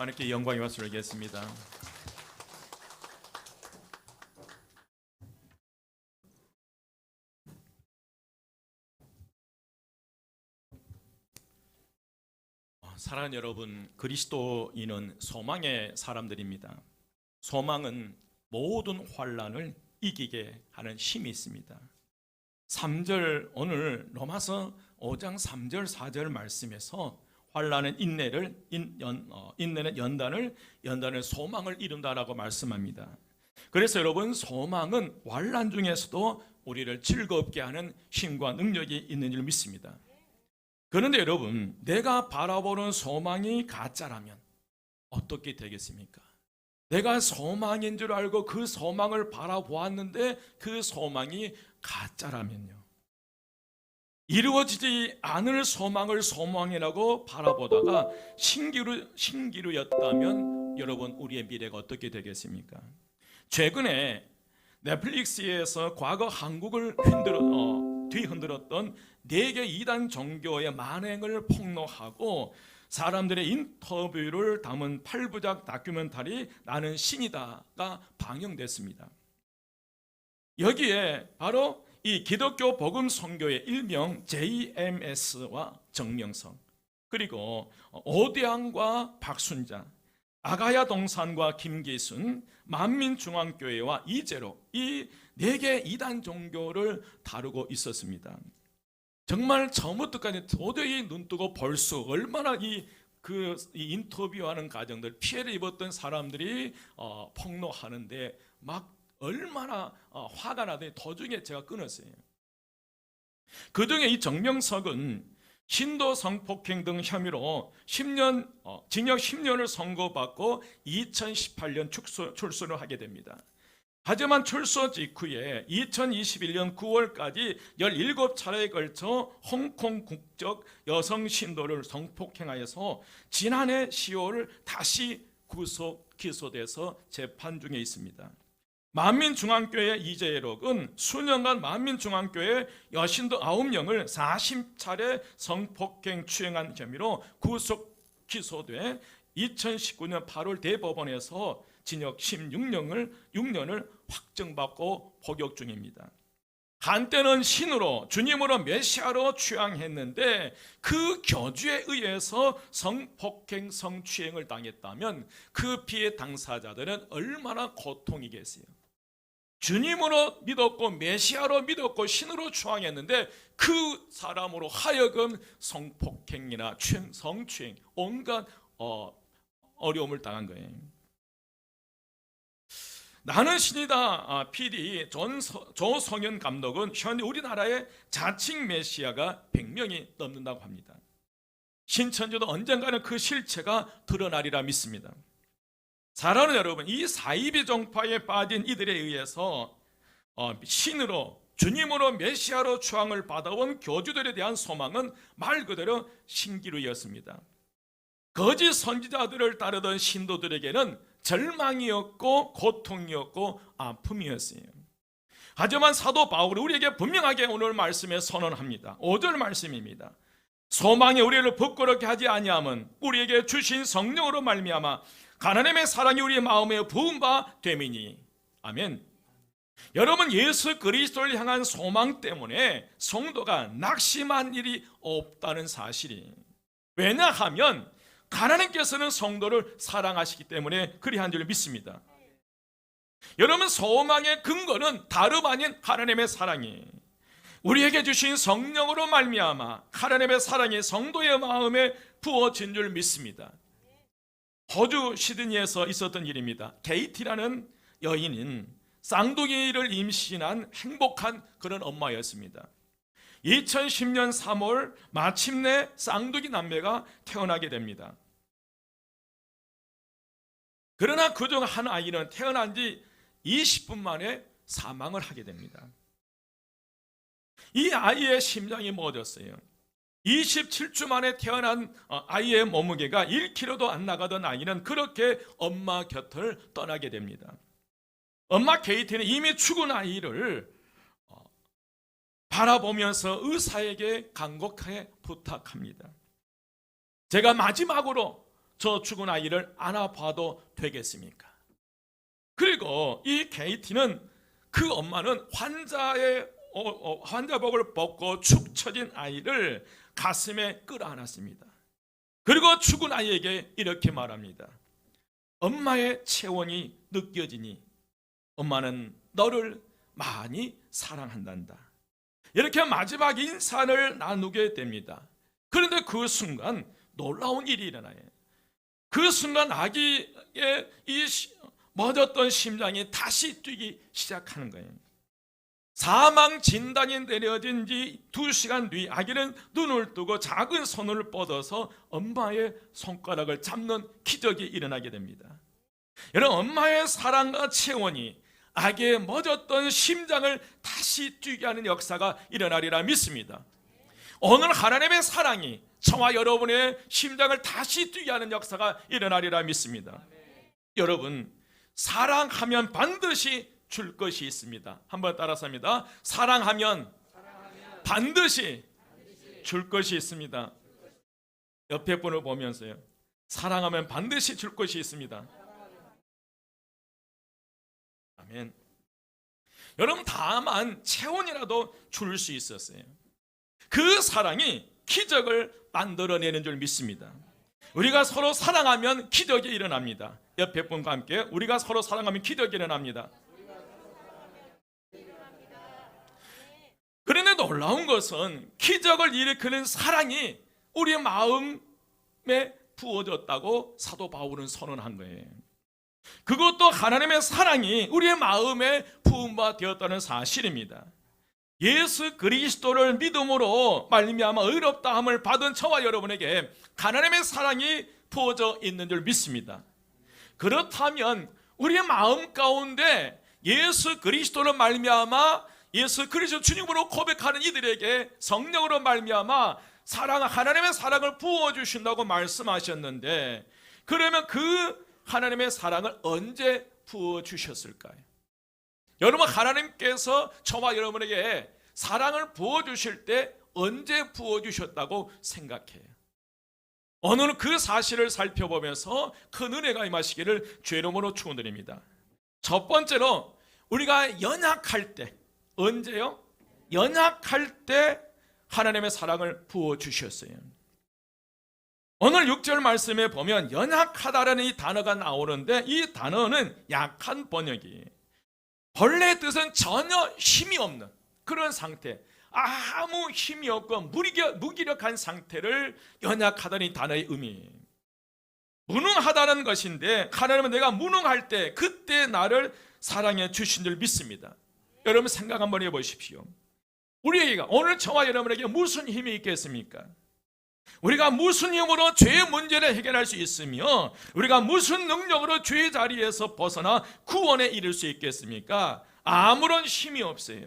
하나님께 영광이 왔으리겠습니다. 사랑하는 여러분, 그리스도인은 소망의 사람들입니다. 소망은 모든 환난을 이기게 하는 힘이 있습니다. 3절 오늘 로마서 5장 3절 4절 말씀에서 환난은 인내는 연단을 소망을 이룬다라고 말씀합니다. 그래서 여러분, 소망은 환난 중에서도 우리를 즐겁게 하는 힘과 능력이 있는 줄 믿습니다. 그런데 여러분, 내가 바라보는 소망이 가짜라면 어떻게 되겠습니까? 내가 소망인 줄 알고 그 소망을 바라보았는데 그 소망이 가짜라면요, 이루어지지 않을 소망을 소망이라고 바라보다가 신기루였다면 여러분, 우리의 미래가 어떻게 되겠습니까? 최근에 넷플릭스에서 과거 한국을 뒤흔들었던 4개 이단 종교의 만행을 폭로하고 사람들의 인터뷰를 담은 8부작 다큐멘터리 나는 신이다가 방영됐습니다. 여기에 바로 이 기독교 복음 선교의 일명 JMS와 정명성, 그리고 오대양과 박순자, 아가야 동산과 김기순, 만민중앙교회와 이재로, 이 4개 이단 종교를 다루고 있었습니다. 정말 처음부터까지 도저히 눈뜨고 볼 수, 얼마나 이 인터뷰하는 과정들, 피해를 입었던 사람들이 폭로하는데 막 얼마나 화가 나더니 도중에 제가 끊었어요. 그중에 이 정명석은 신도 성폭행 등 혐의로 징역 10년을 선고받고 2018년 출소를 하게 됩니다. 하지만 출소 직후에 2021년 9월까지 17차례에 걸쳐 홍콩 국적 여성 신도를 성폭행하여서 지난해 10월 다시 구속 기소돼서 재판 중에 있습니다. 만민중앙교회 이재록은 수년간 만민중앙교회 여신도 9명을 40차례 성폭행 추행한 혐의로 구속 기소돼 2019년 8월 대법원에서 징역 6년을 확정받고 복역 중입니다. 한때는 신으로, 주님으로, 메시아로 취향했는데 그 교주에 의해서 성폭행, 성추행을 당했다면 그 피해 당사자들은 얼마나 고통이겠어요. 주님으로 믿었고 메시아로 믿었고 신으로 추앙했는데 그 사람으로 하여금 성폭행이나 성추행, 온갖 어려움을 당한 거예요. 나는 신이다 PD 조성현 감독은 현재 우리나라의 자칭 메시아가 100명이 넘는다고 합니다. 신천지도 언젠가는 그 실체가 드러나리라 믿습니다. 사랑하는 여러분, 이 사이비 종파에 빠진 이들에 의해서 신으로, 주님으로, 메시아로 추앙을 받아온 교주들에 대한 소망은 말 그대로 신기루였습니다. 거짓 선지자들을 따르던 신도들에게는 절망이었고 고통이었고 아픔이었어요. 하지만 사도 바울이 우리에게 분명하게 오늘 말씀에 선언합니다. 5절 말씀입니다. 소망이 우리를 부끄럽게 하지 아니함은 우리에게 주신 성령으로 말미암아 하나님의 사랑이 우리 마음에 부은 바 됨이니. 아멘. 여러분, 예수 그리스도를 향한 소망 때문에 성도가 낙심한 일이 없다는 사실이, 왜냐하면 하나님께서는 성도를 사랑하시기 때문에 그리한 줄 믿습니다. 여러분, 소망의 근거는 다름 아닌 하나님의 사랑이 우리에게 주신 성령으로 말미암아 하나님의 사랑이 성도의 마음에 부어진 줄 믿습니다. 호주 시드니에서 있었던 일입니다. 케이티라는 여인은 쌍둥이를 임신한 행복한 그런 엄마였습니다. 2010년 3월 마침내 쌍둥이 남매가 태어나게 됩니다. 그러나 그중 한 아이는 태어난 지 20분 만에 사망을 하게 됩니다. 이 아이의 심장이 멎었어요. 27주 만에 태어난 아이의 몸무게가 1kg도 안 나가던 아이는 그렇게 엄마 곁을 떠나게 됩니다. 엄마 케이티는 이미 죽은 아이를 바라보면서 의사에게 간곡하게 부탁합니다. 제가 마지막으로 저 죽은 아이를 안아봐도 되겠습니까? 그리고 이 KT는 그 엄마는 환자복을 벗고 축 처진 아이를 가슴에 끌어안았습니다. 그리고 죽은 아이에게 이렇게 말합니다. 엄마의 체온이 느껴지니 엄마는 너를 많이 사랑한단다. 이렇게 마지막 인사를 나누게 됩니다. 그런데 그 순간 놀라운 일이 일어나요. 그 순간 아기의 이 멎었던 심장이 다시 뛰기 시작하는 거예요. 사망 진단이 내려진 지 2시간 뒤 아기는 눈을 뜨고 작은 손을 뻗어서 엄마의 손가락을 잡는 기적이 일어나게 됩니다. 여러분, 엄마의 사랑과 체온이 아기의 멎었던 심장을 다시 뛰게 하는 역사가 일어나리라 믿습니다. 오늘 하나님의 사랑이 저와 여러분의 심장을 다시 뛰게 하는 역사가 일어나리라 믿습니다. 여러분, 사랑하면 반드시 줄 것이 있습니다. 한번 따라서 합니다. 사랑하면 반드시 줄 것이 있습니다. 옆에 분을 보면서요. 사랑하면 반드시 줄 것이 있습니다. 아멘. 여러분, 다만 체온이라도 줄 수 있었어요. 그 사랑이 기적을 만들어내는 줄 믿습니다. 우리가 서로 사랑하면 기적이 일어납니다. 옆에 분과 함께 우리가 서로 사랑하면 기적이 일어납니다. 그런데 놀라운 것은 기적을 일으키는 사랑이 우리 마음에 부어졌다고 사도 바울은 선언한 거예요. 그것도 하나님의 사랑이 우리의 마음에 부음바 되었다는 사실입니다. 예수 그리스도를 믿음으로 말미암아 의롭다함을 받은 저와 여러분에게 하나님의 사랑이 부어져 있는 줄 믿습니다. 그렇다면 우리의 마음 가운데 예수 그리스도를 말미암아 예수 그리스도 주님으로 고백하는 이들에게 성령으로 말미암아 하나님의 사랑을 부어주신다고 말씀하셨는데, 그러면 그 하나님의 사랑을 언제 부어주셨을까요? 여러분, 하나님께서 저와 여러분에게 사랑을 부어주실 때 언제 부어주셨다고 생각해요? 오늘은 그 사실을 살펴보면서 큰 은혜가 임하시기를 주의 이름으로 축원드립니다. 첫 번째로 우리가 연약할 때, 언제요? 연약할 때 하나님의 사랑을 부어주셨어요. 오늘 6절 말씀에 보면 연약하다라는 이 단어가 나오는데, 이 단어는 약한 번역이에요. 본래 뜻은 전혀 힘이 없는 그런 상태, 아무 힘이 없고 무기력한 상태를 연약하다는 이 단어의 의미예요. 무능하다는 것인데, 하나님은 내가 무능할 때 그때 나를 사랑해 주신 줄 믿습니다. 여러분, 생각 한번 해보십시오. 우리에게 오늘 저와 여러분에게 무슨 힘이 있겠습니까? 우리가 무슨 힘으로 죄의 문제를 해결할 수 있으며 우리가 무슨 능력으로 죄의 자리에서 벗어나 구원에 이를 수 있겠습니까? 아무런 힘이 없어요.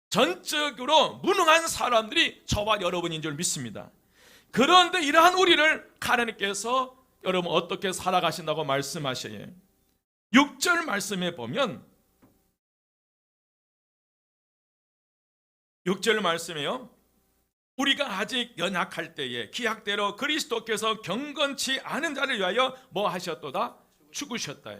전적으로 무능한 사람들이 저와 여러분인 줄 믿습니다. 그런데 이러한 우리를 하나님께서 여러분 어떻게 살아가신다고 말씀하셔요? 6절 말씀에 보면 6절 말씀에요, 우리가 아직 연약할 때에 기약대로 그리스도께서 경건치 않은 자를 위하여 뭐 하셨도다? 죽으셨다.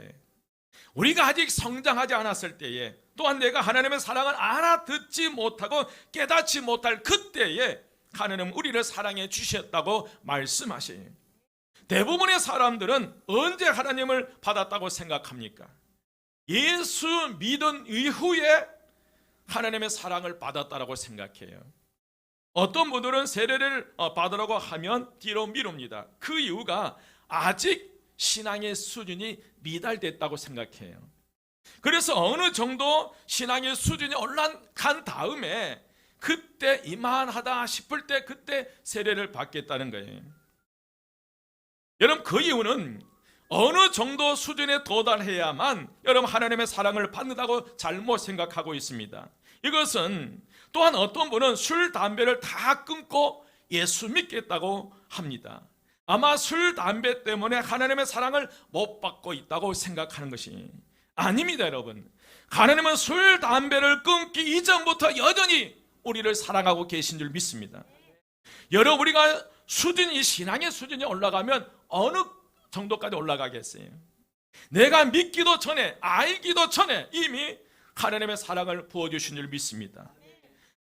우리가 아직 성장하지 않았을 때에, 또한 내가 하나님의 사랑을 알아듣지 못하고 깨닫지 못할 그때에 하나님은 우리를 사랑해 주셨다고 말씀하셔요. 대부분의 사람들은 언제 하나님을 받았다고 생각합니까? 예수 믿은 이후에 하나님의 사랑을 받았다고 생각해요. 어떤 분들은 세례를 받으라고 하면 뒤로 미룹니다. 그 이유가 아직 신앙의 수준이 미달됐다고 생각해요. 그래서 어느 정도 신앙의 수준이 올라간 다음에 그때 이만하다 싶을 때 그때 세례를 받겠다는 거예요. 여러분, 그 이유는 어느 정도 수준에 도달해야만 여러분 하나님의 사랑을 받는다고 잘못 생각하고 있습니다. 이것은 또한 어떤 분은 술, 담배를 다 끊고 예수 믿겠다고 합니다. 아마 술, 담배 때문에 하나님의 사랑을 못 받고 있다고 생각하는 것이 아닙니다. 여러분, 하나님은 술, 담배를 끊기 이전부터 여전히 우리를 사랑하고 계신 줄 믿습니다. 여러분, 우리가 수준이 신앙의 수준이 올라가면 어느 정도까지 올라가겠어요? 내가 믿기도 전에, 알기도 전에 이미 하나님의 사랑을 부어주신 줄 믿습니다.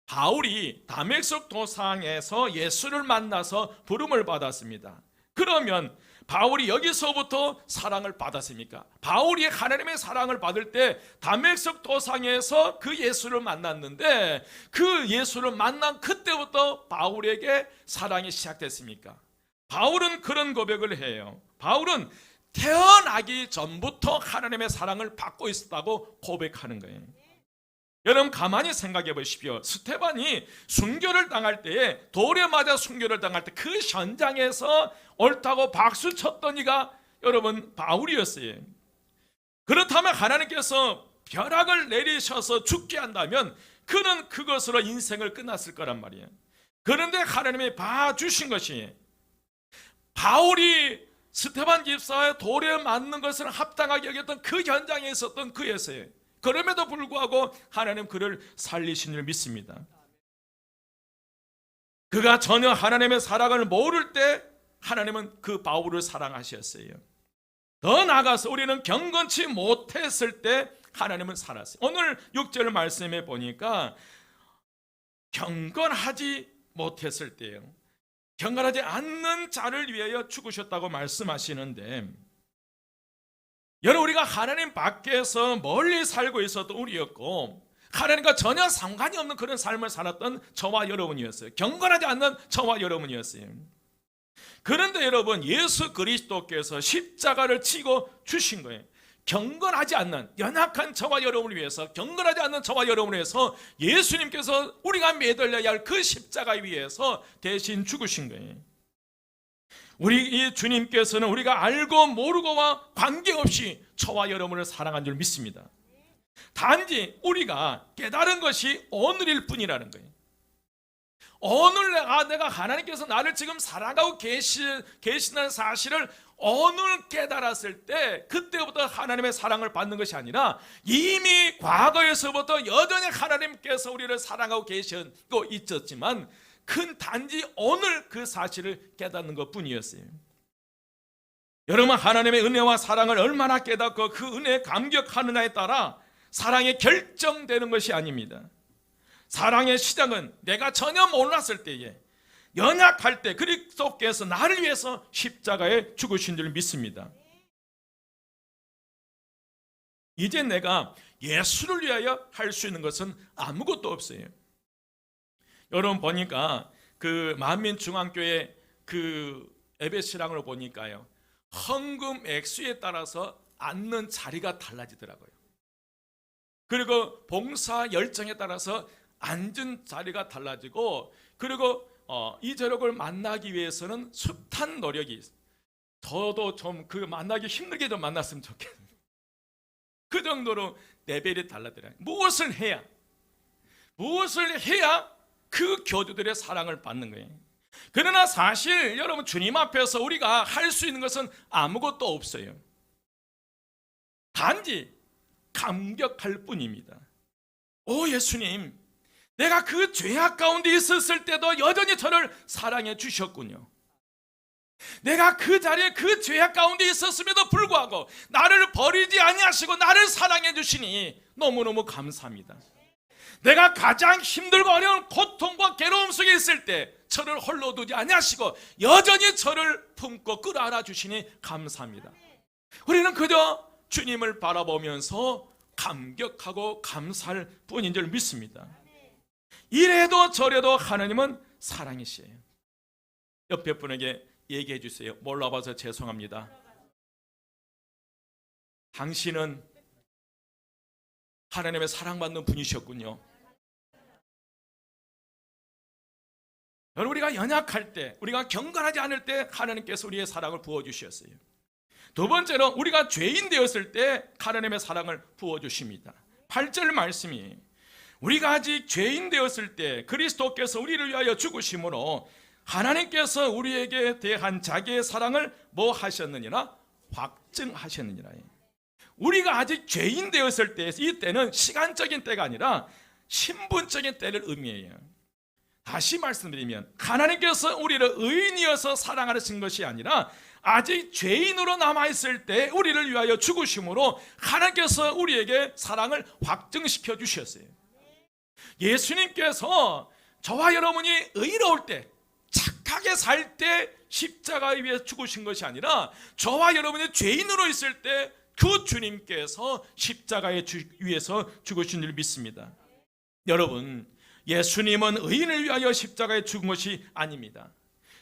바울이 다메섹 도상에서 예수를 만나서 부름을 받았습니다. 그러면 바울이 여기서부터 사랑을 받았습니까? 바울이 하나님의 사랑을 받을 때 다메섹 도상에서 그 예수를 만났는데 그 예수를 만난 그때부터 바울에게 사랑이 시작됐습니까? 바울은 그런 고백을 해요. 바울은 태어나기 전부터 하나님의 사랑을 받고 있었다고 고백하는 거예요. 여러분 가만히 생각해 보십시오. 스테반이 순교를 당할 때에, 돌에 맞아 순교를 당할 때 그 현장에서 옳다고 박수 쳤던 이가 여러분 바울이었어요. 그렇다면 하나님께서 벼락을 내리셔서 죽게 한다면 그는 그것으로 인생을 끝났을 거란 말이에요. 그런데 하나님이 봐주신 것이 바울이 스테반 집사의 돌에 맞는 것을 합당하게 여겼던 그 현장에 있었던 그였어요. 그럼에도 불구하고 하나님 그를 살리신 줄 믿습니다. 그가 전혀 하나님의 사랑을 모를 때 하나님은 그 바울을 사랑하셨어요. 더 나아가서 우리는 경건치 못했을 때 하나님은 살았어요. 오늘 6절 말씀에 보니까 경건하지 못했을 때요, 경건하지 않는 자를 위하여 죽으셨다고 말씀하시는데, 여러분 우리가 하나님 밖에서 멀리 살고 있었던 우리였고 하나님과 전혀 상관이 없는 그런 삶을 살았던 저와 여러분이었어요. 경건하지 않는 저와 여러분이었어요. 그런데 여러분 예수 그리스도께서 십자가를 치고 주신 거예요. 경건하지 않는 연약한 저와 여러분을 위해서, 경건하지 않는 저와 여러분을 위해서 예수님께서 우리가 매달려야 할 그 십자가 위에서 대신 죽으신 거예요. 우리 이 주님께서는 우리가 알고 모르고와 관계없이 저와 여러분을 사랑한 줄 믿습니다. 단지 우리가 깨달은 것이 오늘일 뿐이라는 거예요. 오늘 내가 하나님께서 나를 지금 사랑하고 계시는 사실을 오늘 깨달았을 때 그때부터 하나님의 사랑을 받는 것이 아니라 이미 과거에서부터 여전히 하나님께서 우리를 사랑하고 계시고 있었지만 큰 단지 오늘 그 사실을 깨닫는 것 뿐이었어요. 여러분 하나님의 은혜와 사랑을 얼마나 깨닫고 그 은혜에 감격하느냐에 따라 사랑이 결정되는 것이 아닙니다. 사랑의 시작은 내가 전혀 몰랐을 때에, 연약할 때 그리스도께서 나를 위해서 십자가에 죽으신 줄 믿습니다. 이제 내가 예수를 위하여 할 수 있는 것은 아무것도 없어요. 여러분 보니까 그 만민중앙교회 그 예배신앙을 보니까요, 헌금 액수에 따라서 앉는 자리가 달라지더라고요. 그리고 봉사 열정에 따라서 앉은 자리가 달라지고, 그리고 이 저력을 만나기 위해서는 숱한 노력이 있어요. 저도 좀 그 만나기 힘들게 좀 만났으면 좋겠어요. 그 정도로 레벨이 달라지더라고요. 무엇을 해야 그 교주들의 사랑을 받는 거예요. 그러나 사실 여러분 주님 앞에서 우리가 할 수 있는 것은 아무것도 없어요. 단지 감격할 뿐입니다. 오 예수님, 내가 그 죄악 가운데 있었을 때도 여전히 저를 사랑해 주셨군요. 내가 그 자리에 그 죄악 가운데 있었음에도 불구하고 나를 버리지 아니하시고 나를 사랑해 주시니 너무너무 감사합니다. 내가 가장 힘들고 어려운 고통과 괴로움 속에 있을 때 저를 홀로 두지 아니하시고 여전히 저를 품고 끌어안아 주시니 감사합니다. 우리는 그저 주님을 바라보면서 감격하고 감사할 뿐인 줄 믿습니다. 이래도 저래도 하나님은 사랑이시에요. 옆에 분에게 얘기해 주세요. 몰라봐서 죄송합니다. 당신은 하나님의 사랑받는 분이셨군요. 여러분 우리가 연약할 때, 우리가 경건하지 않을 때 하나님께서 우리의 사랑을 부어주셨어요. 두 번째로 우리가 죄인 되었을 때 하나님의 사랑을 부어주십니다. 8절 말씀이 우리가 아직 죄인 되었을 때 그리스도께서 우리를 위하여 죽으심으로 하나님께서 우리에게 대한 자기의 사랑을 뭐 하셨느니라? 확증하셨느니라. 우리가 아직 죄인 되었을 때, 이 때는 시간적인 때가 아니라 신분적인 때를 의미해요. 다시 말씀드리면 하나님께서 우리를 의인이어서 사랑하신 것이 아니라 아직 죄인으로 남아있을 때 우리를 위하여 죽으심으로 하나님께서 우리에게 사랑을 확증시켜 주셨어요. 예수님께서 저와 여러분이 의로울 때, 착하게 살 때 십자가에 위해 죽으신 것이 아니라 저와 여러분이 죄인으로 있을 때 그 주님께서 십자가에 위해서 죽으신 줄 믿습니다. 여러분, 예수님은 의인을 위하여 십자가에 죽은 것이 아닙니다.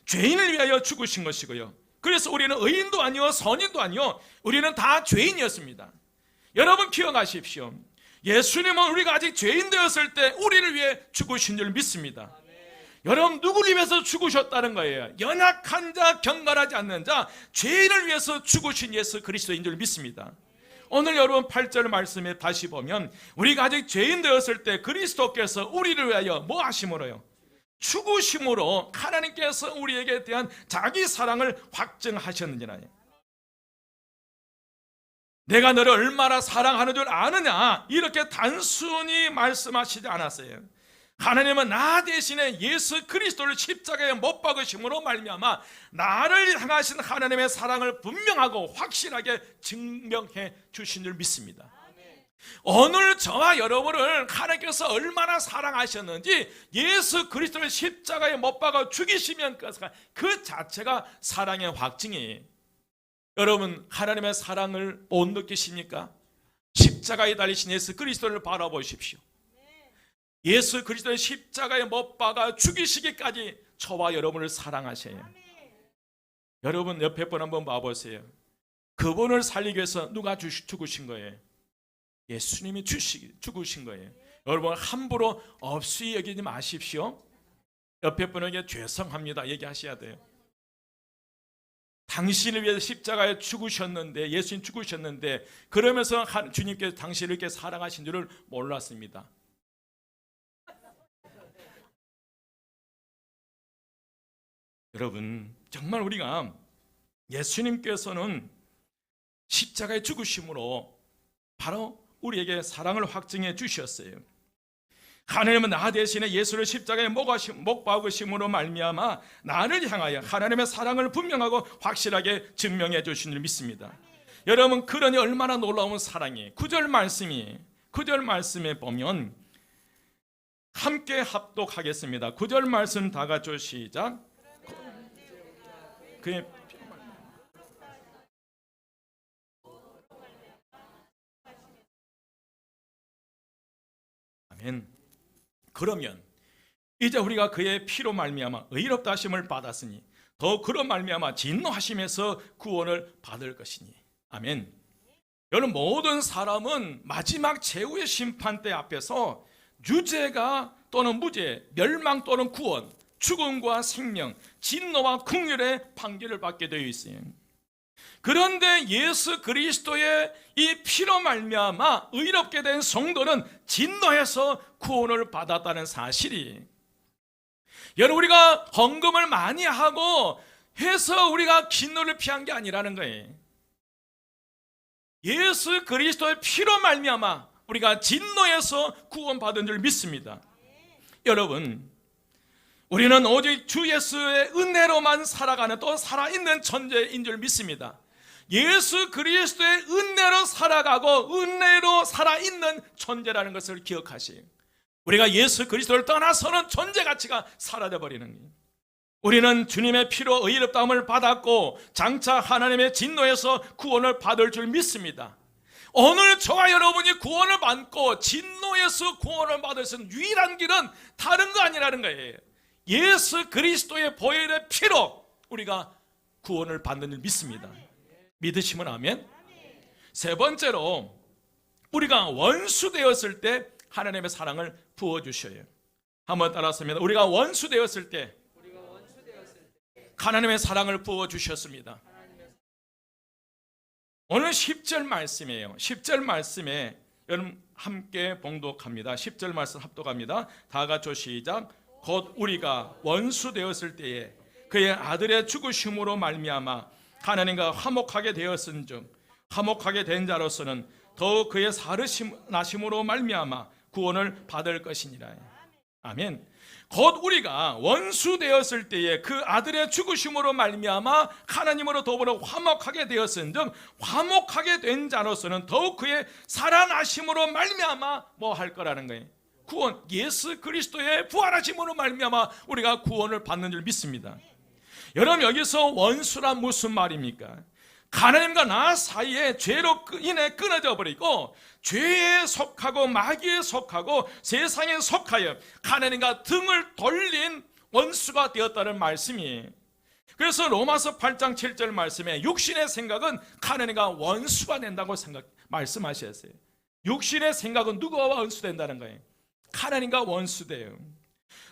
죄인을 위하여 죽으신 것이고요. 그래서 우리는 의인도 아니요 선인도 아니요, 우리는 다 죄인이었습니다. 여러분 기억하십시오. 예수님은 우리가 아직 죄인 되었을 때 우리를 위해 죽으신 줄 믿습니다. 여러분, 누구를 위해서 죽으셨다는 거예요? 연약한 자, 경건하지 않는 자, 죄인을 위해서 죽으신 예수 그리스도인 줄 믿습니다. 오늘 여러분 8절 말씀에 다시 보면 우리가 아직 죄인 되었을 때 그리스도께서 우리를 위하여 뭐 하심으로요? 죽으심으로 하나님께서 우리에게 대한 자기 사랑을 확증하셨느니라. 내가 너를 얼마나 사랑하는 줄 아느냐, 이렇게 단순히 말씀하시지 않았어요. 하나님은 나 대신에 예수 그리스도를 십자가에 못 박으심으로 말미암아 나를 향하신 하나님의 사랑을 분명하고 확실하게 증명해 주신 줄 믿습니다. 오늘 저와 여러분을 하나님께서 얼마나 사랑하셨는지 예수 그리스도를 십자가에 못 박아 죽이시면 그 자체가 사랑의 확증이에요. 여러분, 하나님의 사랑을 못 느끼십니까? 십자가에 달리신 예수 그리스도를 바라보십시오. 예수 그리스도의 십자가에 못 박아 죽이시기까지 저와 여러분을 사랑하셔요. 여러분 옆에 분 한번 봐보세요. 그분을 살리기 위해서 누가 죽으신 거예요? 예수님이 죽으신 거예요. 여러분 함부로 없이 여기지 마십시오. 옆에 분에게 죄송합니다 얘기하셔야 돼요. 당신을 위해서 십자가에 죽으셨는데, 예수님 죽으셨는데, 그러면서 주님께서 당신을 이렇게 사랑하신 줄을 몰랐습니다. 여러분, 정말 우리가 예수님께서는 십자가에 죽으심으로 바로 우리에게 사랑을 확증해 주셨어요. 하나님은 나 대신에 예수를 십자가에 못 박으심으로 말미암아 나를 향하여 하나님의 사랑을 분명하고 확실하게 증명해 주신 줄 믿습니다. 여러분, 그러니 얼마나 놀라운 사랑이, 9절 말씀에 보면 함께 합독하겠습니다. 9절 말씀 다 같이 시작. 그의 아멘. 그러면 이제 우리가 그의 피로 말미암아 의롭다 하심을 받았으니 더 그런 말미암아 진노하심에서 구원을 받을 것이니. 아멘. 여러분, 모든 사람은 마지막 최후의 심판대 앞에서 유죄가 또는 무죄, 멸망 또는 구원, 죽음과 생명, 진노와 긍휼의 판결을 받게 되어 있어요. 그런데 예수 그리스도의 이 피로 말미암아 의롭게 된 성도는 진노해서 구원을 받았다는 사실이, 여러분, 우리가 헌금을 많이 하고 해서 우리가 진노를 피한 게 아니라는 거예요. 예수 그리스도의 피로 말미암아 우리가 진노해서 구원받은 줄 믿습니다. 여러분, 우리는 오직 주 예수의 은혜로만 살아가는, 또 살아있는 존재인 줄 믿습니다. 예수 그리스도의 은혜로 살아가고 은혜로 살아있는 존재라는 것을 기억하시오. 우리가 예수 그리스도를 떠나서는 존재 가치가 사라져 버리는 거예요. 우리는 주님의 피로 의롭다함을 받았고 장차 하나님의 진노에서 구원을 받을 줄 믿습니다. 오늘 저와 여러분이 구원을 받고 진노에서 구원을 받을 수 있는 유일한 길은 다른 거 아니라는 거예요. 예수 그리스도의 보혈의 피로 우리가 구원을 받는 줄 믿습니다. 믿으시면 아멘. 세 번째로, 우리가 원수 되었을 때 하나님의 사랑을 부어주셔요. 한번 따라하십니다. 우리가 원수 되었을 때 하나님의 사랑을 부어주셨습니다. 오늘 10절 말씀이에요. 10절 말씀에 여러분 함께 봉독합니다. 10절 말씀 합독합니다. 다 같이 시작. 곧 우리가 원수 되었을 때에 그의 아들의 죽으심으로 말미암아 하나님과 화목하게 되었은즉 화목하게 된 자로서는 더욱 그의 사르심 나심으로 말미암아 구원을 받을 것이니라. 아멘. 곧 우리가 원수 되었을 때에 그 아들의 죽으심으로 말미암아 하나님으로 더불어 화목하게 되었은즉 화목하게 된 자로서는 더욱 그의 살아나심으로 말미암아 뭐 할 거라는 거예요. 구원, 예수 그리스도의 부활하심으로 말미암아 우리가 구원을 받는 줄 믿습니다. 여러분, 여기서 원수란 무슨 말입니까? 하나님과 나 사이에 죄로 인해 끊어져 버리고 죄에 속하고 마귀에 속하고 세상에 속하여 하나님과 등을 돌린 원수가 되었다는 말씀이에요. 그래서 로마서 8장 7절 말씀에 육신의 생각은 하나님과 원수가 된다고 말씀하셨어요. 육신의 생각은 누구와 원수된다는 거예요? 하나님과 원수돼요.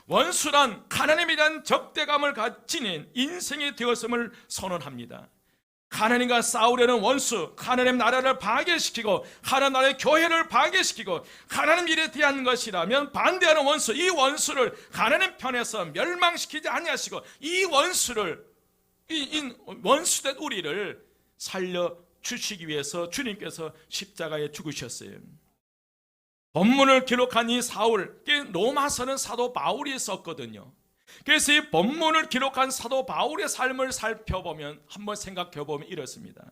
원수란 하나님에 대한 적대감을 가진 인생이 되었음을 선언합니다. 하나님과 싸우려는 원수, 하나님 나라를 파괴시키고 하나님 나라의 교회를 파괴시키고 하나님 일에 대한 것이라면 반대하는 원수, 이 원수를 하나님 편에서 멸망시키지 아니하시고 이 원수를, 이 원수된 우리를 살려주시기 위해서 주님께서 십자가에 죽으셨어요. 본문을 기록한 이 사울, 로마서는 사도 바울이 썼거든요. 그래서 이 본문을 기록한 사도 바울의 삶을 살펴보면, 한번 생각해보면 이렇습니다.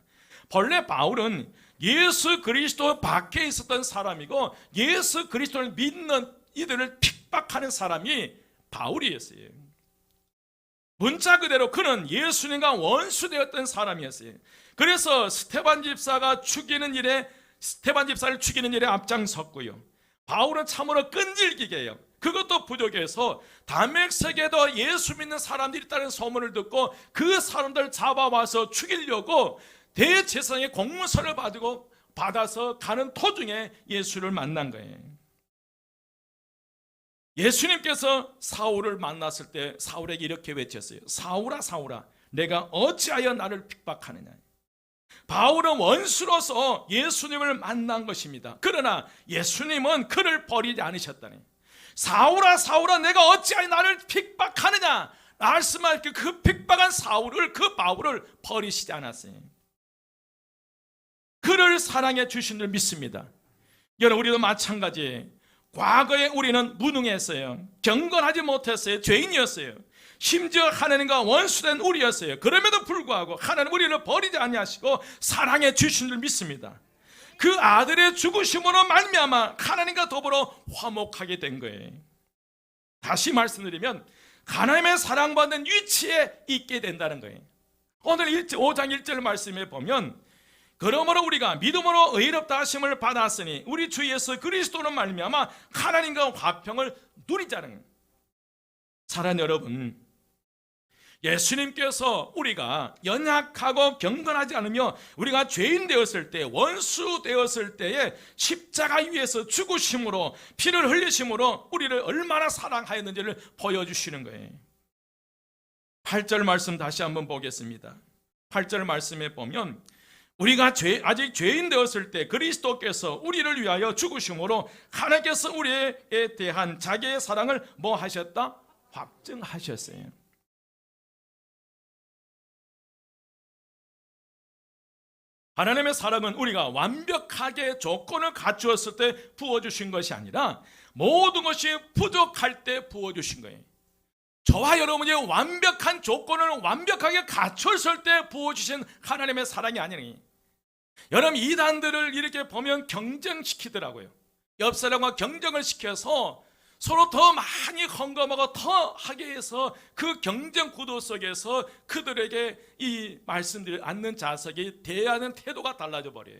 본래 바울은 예수 그리스도 밖에 있었던 사람이고 예수 그리스도를 믿는 이들을 핍박하는 사람이 바울이었어요. 문자 그대로 그는 예수님과 원수되었던 사람이었어요. 그래서 스테반 집사를 죽이는 일에 앞장섰고요. 바울은 참으로 끈질기게 해요. 그것도 부족해서 다메섹에도 예수 믿는 사람들이 있다는 소문을 듣고 그 사람들 잡아와서 죽이려고 대제사장의 공문서를 받아서 가는 도중에 예수를 만난 거예요. 예수님께서 사울을 만났을 때 사울에게 이렇게 외쳤어요. 사울아, 사울아, 내가 어찌하여 나를 핍박하느냐. 바울은 원수로서 예수님을 만난 것입니다. 그러나 예수님은 그를 버리지 않으셨다니. 사울아, 사울아, 내가 어찌하여 나를 핍박하느냐 말씀할 그 핍박한 그 바울을 버리시지 않았어요. 그를 사랑해 주신 줄 믿습니다. 여러분, 우리도 마찬가지예요. 과거에 우리는 무능했어요. 경건하지 못했어요. 죄인이었어요. 심지어 하나님과 원수된 우리였어요. 그럼에도 불구하고 하나님 우리를 버리지 아니하시고 사랑해 주신 줄 믿습니다. 그 아들의 죽으심으로 말미암아 하나님과 더불어 화목하게 된 거예요. 다시 말씀드리면 하나님의 사랑받는 위치에 있게 된다는 거예요. 오늘 5장 1절 말씀에 보면 그러므로 우리가 믿음으로 의롭다 하심을 받았으니 우리 주 예수 그리스도로 말미암아 하나님과 화평을 누리자는 거예요. 사랑하는 여러분, 예수님께서 우리가 연약하고 경건하지 않으며 우리가 죄인 되었을 때, 원수 되었을 때에 십자가 위에서 죽으심으로, 피를 흘리심으로 우리를 얼마나 사랑하였는지를 보여주시는 거예요. 8절 말씀 다시 한번 보겠습니다. 8절 말씀에 보면 우리가 아직 죄인 되었을 때 그리스도께서 우리를 위하여 죽으심으로 하나님께서 우리에 대한 자기의 사랑을 뭐 하셨다? 확증하셨어요. 하나님의 사랑은 우리가 완벽하게 조건을 갖추었을 때 부어주신 것이 아니라 모든 것이 부족할 때 부어주신 거예요. 저와 여러분이 완벽한 조건을 완벽하게 갖췄을 때 부어주신 하나님의 사랑이 아니니, 여러분 이단들을 이렇게 보면 경쟁시키더라고요. 옆 사람과 경쟁을 시켜서 서로 더 많이 헌금하고 더 하게 해서 그 경쟁 구도 속에서 그들에게 이 말씀드릴 않는 자석이 대하는 태도가 달라져 버려요.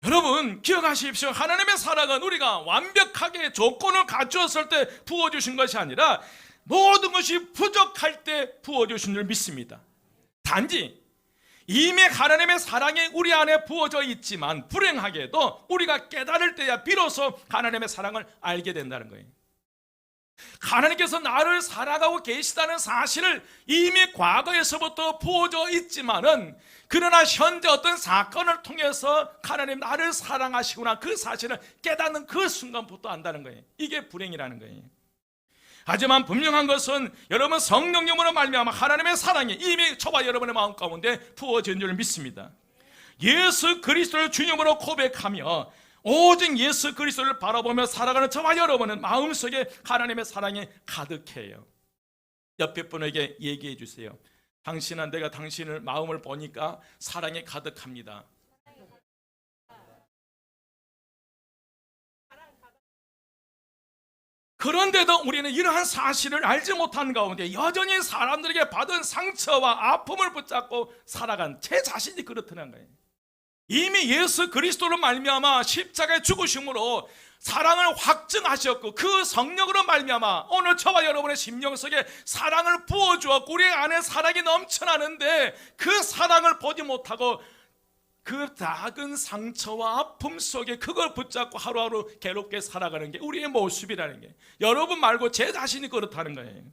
여러분 기억하십시오. 하나님의 사랑은 우리가 완벽하게 조건을 갖추었을 때 부어주신 것이 아니라 모든 것이 부족할 때 부어주신 줄 믿습니다. 단지 이미 하나님의 사랑이 우리 안에 부어져 있지만 불행하게도 우리가 깨달을 때야 비로소 하나님의 사랑을 알게 된다는 거예요. 하나님께서 나를 사랑하고 계시다는 사실을 이미 과거에서부터 부어져 있지만은, 그러나 현재 어떤 사건을 통해서 하나님 나를 사랑하시구나 그 사실을 깨닫는 그 순간부터 안다는 거예요. 이게 불행이라는 거예요. 하지만 분명한 것은 여러분 성령님으로 말미암아 하나님의 사랑이 이미 저와 여러분의 마음 가운데 부어진 줄 믿습니다. 예수 그리스도를 주님으로 고백하며 오직 예수 그리스도를 바라보며 살아가는 저와 여러분은 마음속에 하나님의 사랑이 가득해요. 옆에 분에게 얘기해 주세요. 당신은 내가 당신을 마음을 보니까 사랑이 가득합니다. 그런데도 우리는 이러한 사실을 알지 못한 가운데 여전히 사람들에게 받은 상처와 아픔을 붙잡고 살아간 제 자신이 그렇다는 거예요. 이미 예수 그리스도로 말미암아 십자가의 죽으심으로 사랑을 확증하셨고 그 성령으로 말미암아 오늘 저와 여러분의 심령 속에 사랑을 부어주었고 우리 안에 사랑이 넘쳐나는데 그 사랑을 보지 못하고 그 작은 상처와 아픔 속에 그걸 붙잡고 하루하루 괴롭게 살아가는 게 우리의 모습이라는 게, 여러분 말고 제 자신이 그렇다는 거예요.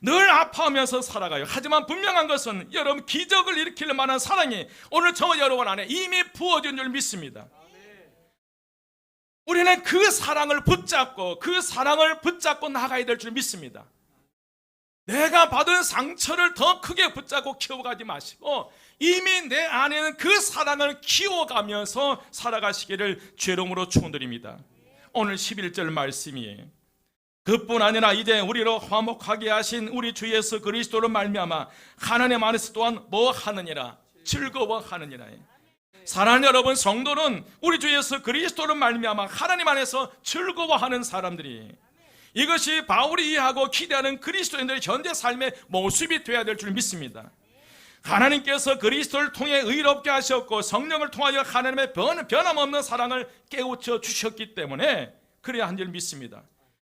늘 아파하면서 살아가요. 하지만 분명한 것은 여러분 기적을 일으킬 만한 사랑이 오늘 저와 여러분 안에 이미 부어진 줄 믿습니다. 우리는 그 사랑을 붙잡고 나가야 될 줄 믿습니다. 내가 받은 상처를 더 크게 붙잡고 키워가지 마시고 이미 내 안에는 그 사랑을 키워가면서 살아가시기를 죄롱으로 축원드립니다. 오늘 11절 말씀이에요. 그뿐 아니라 이제 우리로 화목하게 하신 우리 주 예수 그리스도로 말미암아 하나님 안에서 또한 뭐 하느니라? 즐거워하느니라. 사랑하는 여러분, 성도는 우리 주 예수 그리스도로 말미암아 하나님 안에서 즐거워하는 사람들이, 이것이 바울이 이해하고 기대하는 그리스도인들의 현재 삶의 모습이 되어야 될 줄 믿습니다. 하나님께서 그리스도를 통해 의롭게 하셨고 성령을 통하여 하나님의 변함없는 사랑을 깨우쳐 주셨기 때문에 그래야 한 줄 믿습니다.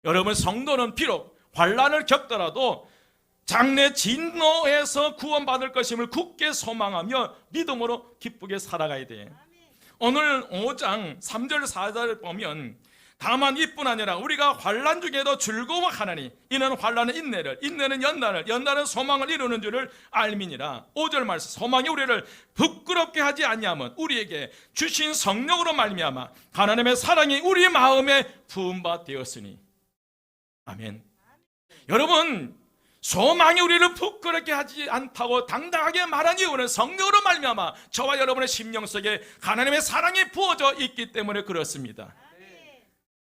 여러분, 성도는 비록 환난을 겪더라도 장래 진노에서 구원받을 것임을 굳게 소망하며 믿음으로 기쁘게 살아가야 돼요. 오늘 5장 3절 4절을 보면 다만 이뿐 아니라 우리가 환난 중에도 즐거워하나니 이는 환난은 인내를, 인내는 연단을, 연단은 소망을 이루는 줄을 알미니라. 5절 말씀, 소망이 우리를 부끄럽게 하지 아니하면 우리에게 주신 성령으로 말미암아 하나님의 사랑이 우리 마음에 부은 바 되었으니. 아멘. 여러분, 소망이 우리를 부끄럽게 하지 않다고 당당하게 말한 이유는 성령으로 말미암아 저와 여러분의 심령 속에 하나님의 사랑이 부어져 있기 때문에 그렇습니다.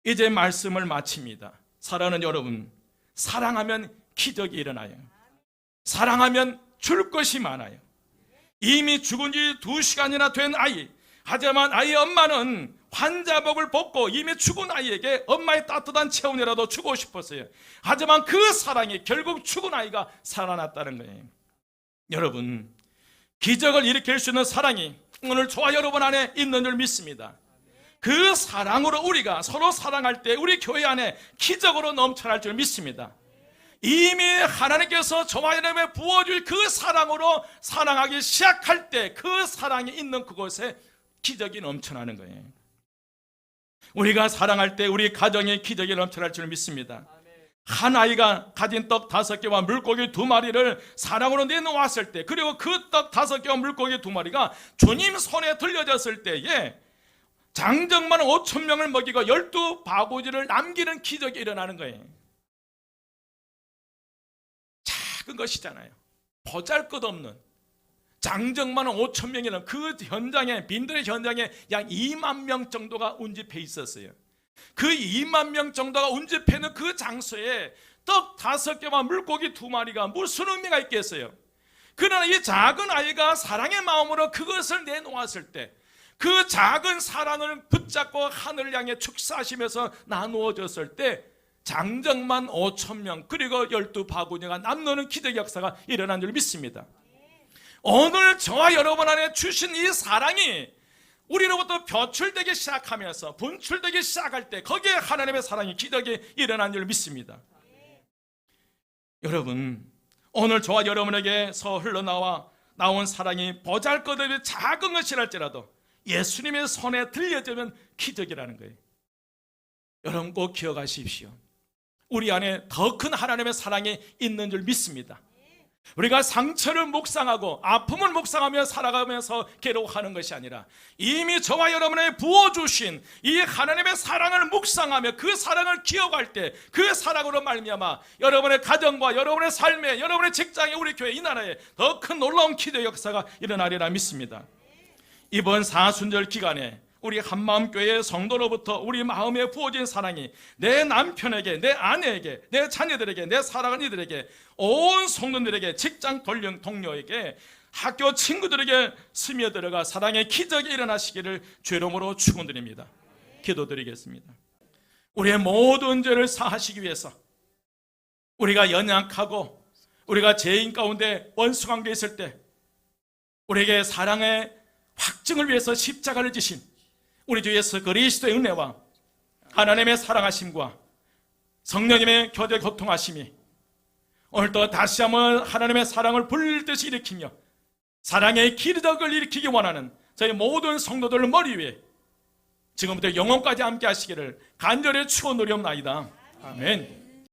이제 말씀을 마칩니다. 사랑하는 여러분, 사랑하면 기적이 일어나요. 사랑하면 줄 것이 많아요. 이미 죽은 지 2시간이나 된 아이, 하지만 아이의 엄마는 환자복을 벗고 이미 죽은 아이에게 엄마의 따뜻한 체온이라도 주고 싶었어요. 하지만 그 사랑이 결국 죽은 아이가 살아났다는 거예요. 여러분, 기적을 일으킬 수 있는 사랑이 오늘 저와 여러분 안에 있는 줄 믿습니다. 그 사랑으로 우리가 서로 사랑할 때 우리 교회 안에 기적으로 넘쳐날 줄 믿습니다. 이미 하나님께서 저와 여러분에 부어줄 그 사랑으로 사랑하기 시작할 때 그 사랑이 있는 그곳에 기적이 넘쳐나는 거예요. 우리가 사랑할 때 우리 가정에 기적이 넘쳐날 줄 믿습니다. 한 아이가 가진 떡 5개와 물고기 2마리를 사랑으로 내놓았을 때, 그리고 그 떡 5개와 물고기 2마리가 주님 손에 들려졌을 때에 장정만 5,000명을 먹이고 12바구니를 남기는 기적이 일어나는 거예요. 작은 것이잖아요. 보잘것없는 장정만 5,000명이라는 그 현장에, 빈들의 현장에 약 2만 명 정도가 운집해 있었어요. 그 2만 명 정도가 운집해 있는 그 장소에 떡 5개와 물고기 2마리가 무슨 의미가 있겠어요? 그러나 이 작은 아이가 사랑의 마음으로 그것을 내놓았을 때 그 작은 사랑을 붙잡고 하늘을 향해 축사하시면서 나누어졌을 때 장정만 5,000명 그리고 12바구니가 남는 기적 역사가 일어난 줄 믿습니다. 오늘 저와 여러분 안에 주신 이 사랑이 우리로부터 표출되기 시작하면서 분출되기 시작할 때 거기에 하나님의 사랑이 기적이 일어난 줄 믿습니다. 여러분, 오늘 저와 여러분에게서 흘러나온 사랑이 보잘것없이 작은 것이랄지라도 예수님의 손에 들려지면 기적이라는 거예요. 여러분 꼭 기억하십시오. 우리 안에 더 큰 하나님의 사랑이 있는 줄 믿습니다. 우리가 상처를 묵상하고 아픔을 묵상하며 살아가면서 괴로워하는 것이 아니라 이미 저와 여러분의 부어주신 이 하나님의 사랑을 묵상하며 그 사랑을 기억할 때 그 사랑으로 말미암아 여러분의 가정과 여러분의 삶에, 여러분의 직장에, 우리 교회 이 나라에 더 큰 놀라운 기적 역사가 일어나리라 믿습니다. 이번 사순절 기간에 우리 한마음교회 성도로부터 우리 마음에 부어진 사랑이 내 남편에게, 내 아내에게, 내 자녀들에게, 내 사랑하는 이들에게, 온 성도들에게, 직장 동료에게, 학교 친구들에게 스며들어가 사랑의 기적이 일어나시기를 주의 이름으로 축원드립니다. 기도드리겠습니다. 우리의 모든 죄를 사하시기 위해서, 우리가 연약하고 우리가 죄인 가운데 원수관계에 있을 때 우리에게 사랑의 확증을 위해서 십자가를 지신 우리 주 예수 그리스도의 은혜와 하나님의 사랑하심과 성령님의 교제 교통하심이 오늘도 다시 한번 하나님의 사랑을 불듯이 일으키며 사랑의 기적을 일으키기 원하는 저희 모든 성도들 머리 위에 지금부터 영원까지 함께 하시기를 간절히 축원드리옵나이다. 아멘.